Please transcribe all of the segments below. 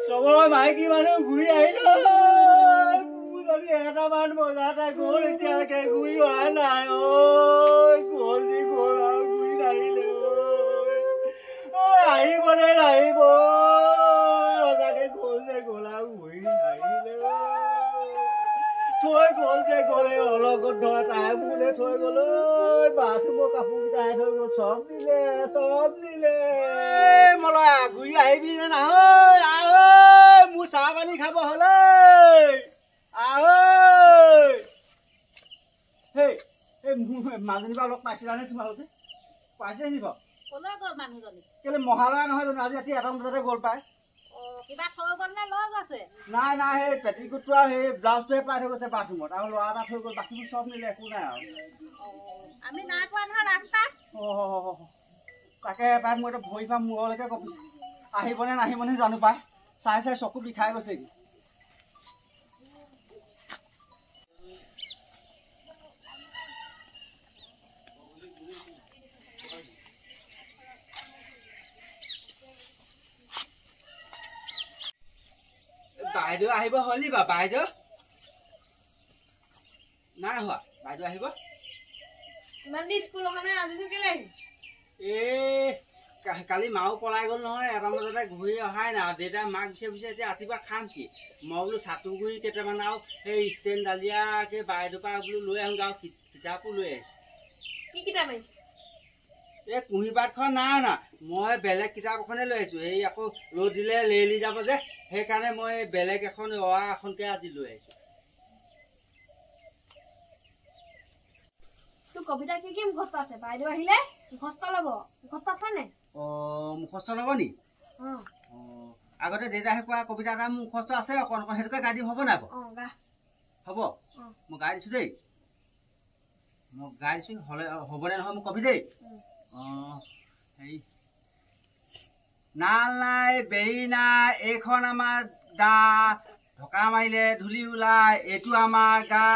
চবৰে মাইকী মানুহ ঘূৰি আহিলে যদি এটামান বজাতে গ'ল এতিয়ালৈকে ঘূৰি অহা নাই গ'ল দি গ'ল আৰু ঘূৰি নাহিলে আহিব নে নাহিব সঁচাকে গ'ল যে গ'ল আৰু ঘূৰি নাহিলে থৈ গ'ল যে গ'লে অলগত ধৰা তাই মোলে থৈ গ'ল বাথৰুমৰ কাপোৰকেইটাই থৈ গ'ল চব নিলে মলয়া ঘূৰি আহিবি নে নাহ মোৰ চাহ পানী খাব হ'লে মাজনী পৰা লগ পাইছিলানে তোমালোকে পাইছে নি বাৰু কেলে মহালয়া নহয় জানো আজি ৰাতি 1টা বজাতে গ'ল পায় নাই নাই সেই পেটিকোটটো আৰু সেই ব্লাউজটোহে পাই থৈ গৈছে বাথৰুমত আৰু ল'ৰা এটা থৈ গ'ল বাকীবোৰ চব নিলে একো নাই আৰু তাকে পাই মোৰ এটা ভৰি পা মূৰলৈকে কঁপিছে আহিবনে নাহিবনে জানো পাই চাই চাই চকু বিষাই গৈছে বাইদেউ আহিব হলি বা বাইদেউ নাই হোৱা বাইদেউ আহিব কালি মাও পলাই গ'ল নহয় 1টা বজাতে ঘূৰি অহাই নাই দেউতাই মাক বিচাৰি এতিয়া ৰাতিপুৱা খাম কি মই বোলো চাটুগুৰি কেইটামান আৰু সেই ষ্টেণ্ড ডালিয়াকে বাইদেউৰ পৰা বোলো লৈ আহোঁ আৰু কিতাপো লৈ আহিছোঁ এই কুঁহি পাতখন নাই অনা মই বেলেগ কিতাপ এখনে লৈ আহিছোঁ এই আকৌ ৰ'দ দিলে লেৰেলি যাব যে সেইকাৰণে মই বেলেগ এখন এখনকে আজি লৈ আহিছোঁ কবিতা কি কি মুখস্থ আছে বাইদেউ আহিলে মুখস্থ ল'ব মুখস্থ আছে নে মুখস্থ ল'ব নি আগতে দেউতাই কোৱা কবিতা এটা মুখস্থ আছে অকণ অকণ সেইটোকে গাই দিম হ'ব নাই হ'ব মই গাই দিছোঁ দেই মই গাই দিছোঁ হ'লে হ'বনে নহয় মোক কবি দেই হেৰি নাল নাই বেৰি নাই এইখন আমাৰ গা ঢকা মাৰিলে ধূলি ওলাই এইটো আমাৰ গা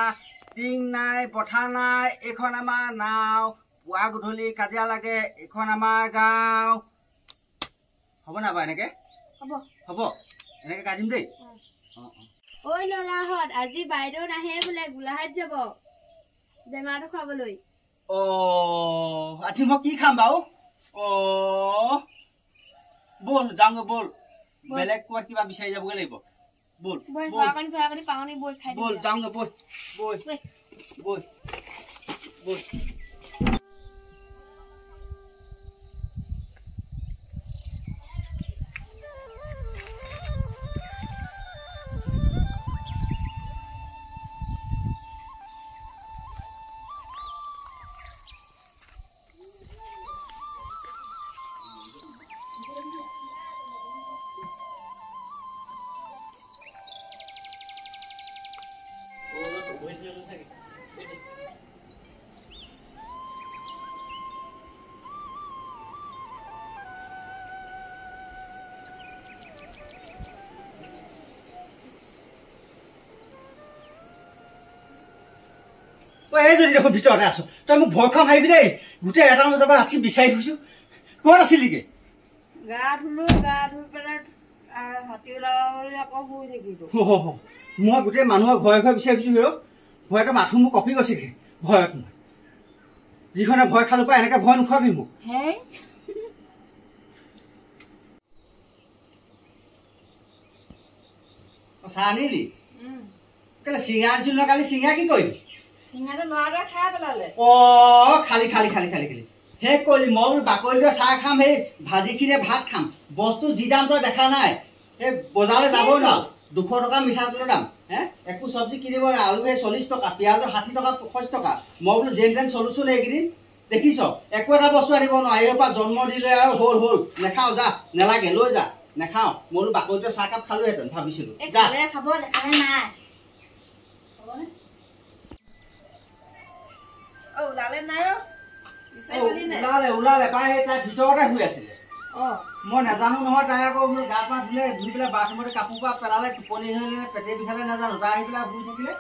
টিং নাই পথা নাই এইখন আমাৰ নাও পুৱা গধূলি কাজিয়া লাগে এইখন আমাৰ গাঁও হ'ব নাই বাৰু এনেকে হ'ব এনেকে গাই দিম দেই ঐ ল'ৰাহঁত আজি বাইদেউ নাহে বোলে গোলাঘাট যাব বেমাৰটো খুৱাবলৈ আজি মই কি খাম বাৰু বল যাওঁ বল বেলেগ ক'ৰবাত কিবা বিচাৰি যাবগৈ লাগিব বল বল যাওঁ বল বল বল বল এই যদি দেখোন ভিতৰতে আছো তই মোক ভয় খাম আহিবি দেই গোটেই 1টা বজাৰ পৰা ৰাতি বিচাৰি ফুৰিছো ক'ত আছিলিগে গা ধুই পেলাই হাতী ওলাবলৈ আকৌ শুই থাকিলো মই গোটেই মানুহৰ ঘৰে ঘৰে বিচাৰি ফুৰিছো ভয়তে মাথো মোক কঁপি গৈছেগে ভয়ত মই যিখনে ভয় খালো পাই এনেকে ভয় নোখোৱাবি মোক চাহ আনিলি কেলে চিঙা আনিছিলো নহয় কালি চিঙা কি কৰিলি খালি খালি খালি খালি খালি শেষ কৰিলি মই বোলো বাকলিটোৱে চাহ খাম সেই ভাজিখিনিয়ে ভাত খাম বস্তু যি দাম তই দেখা নাই সেই বজাৰলৈ যাবই ন 200 টকা মিঠাতেলৰ দাম একো চব্জি কিনিব নাই আলু সেই 40 টকা পিঁয়াজৰ 60 টকা 65 টকা মই বোলো যেন তেন চলোচোন এইকেইদিন দেখিছ একো এটা বস্তু আনিব নোৱাৰো এইৰ পৰা জন্ম দিলে আৰু হ'ল নেখাওঁ যা নেলাগে লৈ যা নেখাওঁ মই বোলো বাকলিটোৱে চাহ কাপ খালোহেঁতেন ভাবিছিলো যা খাব নেখালে নাই ওলালে পাই তাই ভিতৰতে শুই আছিলে মই নাজানো নহয় তাই আকৌ গা পা ধুই পেলাই বাথৰুমতে কাপোৰ পৰা পেলালে টোপনি ধৰিলে পেটে বিষালে নাজানো তাই আহি পেলাই শুই থাকিলে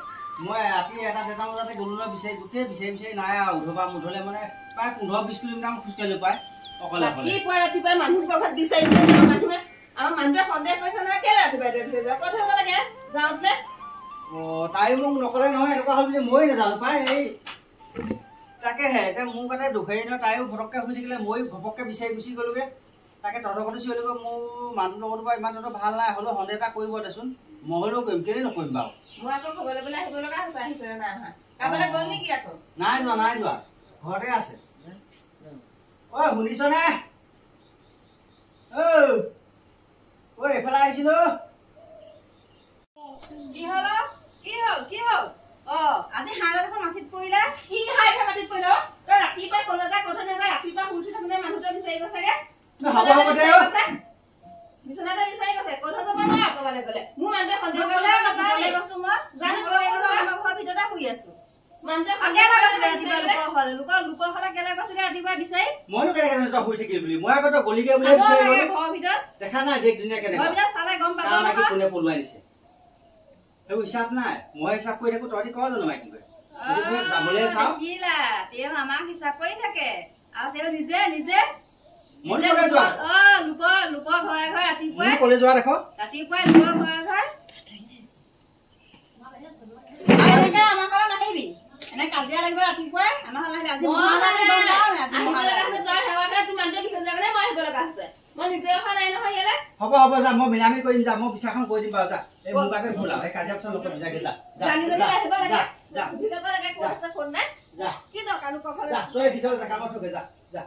মই ৰাতি 1টা বজাতে গ'লো ন বিচাৰি গোটেই বিচাৰি নাই আৰু উধবা মুধলে মানে প্ৰায় 15-20 কিলোমিটাৰ খোজকাঢ়িলো পাই অকলে আমাৰ মানুহটোৱে সন্দেহ কৰিছে নহয় কেলে ৰাতিপুৱাই বিচাৰি যোৱা ক'ত হ'ব লাগে যাওঁতে তাই মোক নকলে নহয় এনেকুৱা হ'ল বুলি মই নাজানো পাই এই তাকেহে এতিয়া মোক এটা দুখেই নহয় তাইও ঘপককৈ শুই থাকিলে ময়ো ঘপককৈ বিচাৰি গুচি গ'লোগৈ তাকে তহঁতৰ চিঞৰি গ'ল মোৰ মানুহটোৰ লগতো বাৰু ইমান তহঁতৰ ভাল নাই হ'লেও সন্দেহ এটা কৰিব দেচোন মই হ'লেও কৰিম কেলেই নকৰিম বাৰু মই আকৌ খবৰ ল'বলৈ আহিব লগা হৈছে আহিছে নাই অহা কাৰোবালৈ গ'ল নেকি আকৌ নাই যোৱা ঘৰতে আছে ঐ শুনিছনে ঐ এইফালে আহিছিলো কি হ'ল আজি হাঁহ দেখোন মাটিত পৰিলে কি হাইহে মাটিত পৰিল তই ৰাতিপুৱাই ক'লে যা কথা নাযায় ৰাতিপুৱা শুই উঠি থাকোঁতে মানুহটোৱে বিচাৰি গৈছেগে বিচনাতে বিচাৰি গৈছে ক'ত যাব নোৱাৰে অকমানে গ'লে মোৰ মানুহটোৱে সন্দেহ কৰিলে গৈছো মই জানো ঘৰৰ ভিতৰতে শুই আছো লোকৰ হ'লে কেলে গৈছিলে ৰাতিপুৱা বিচাৰি মইনো কেনেকে তই শুই থাকিল বুলি মই আগতে গলিগে বুলি বিচাৰি গ'লো ঘৰৰ ভিতৰত দেখা নাই দেখ ধুনীয়া কেনেকে ঘৰৰ ভিতৰত চালে গম পাব মাইকী কোনে পলুৱাই দিছে সেইবোৰ হিচাপ নাই মই হিচাপ কৰি থাকো তহঁতি কওঁ জানো মাইকী যাবলৈ চাওঁ তেওঁ আমাক হিচাপ কৰি থাকে আৰু তেওঁ নিজে মই কলে যোৱা লোকৰ ঘৰে ঘৰে ৰাতিপুৱাই কলে যোৱা দেখো ৰাতিপুৱাই লোকৰ ঘৰে ঘৰে আমাৰ ঘৰত নাহিবি এনে কাজিয়া লাগিব ৰাতিপুৱাই আমাৰ ঘৰত আজি তোৰ মানুহটোৱে বিচাৰি যোৱা কাৰণে মই আহিব লগা হৈছে মই নিজে অহা নাই নহয় ইয়ালে হ'ব যা মই মিলামি কৰিম যা মই বিচাৰখন কৰি দিম বাৰু যা এই মোবাইলতে ভুল আৰু এই কাজিয়া পিছত লগত বুজাই যা জানি আহিব লাগে যা ভিতৰৰ পৰা লাগে ক'ত আছে ক'ত নাই যা কি দৰকাৰ লোকৰ ঘৰলৈ তই ভিতৰত যা কামত থকে যা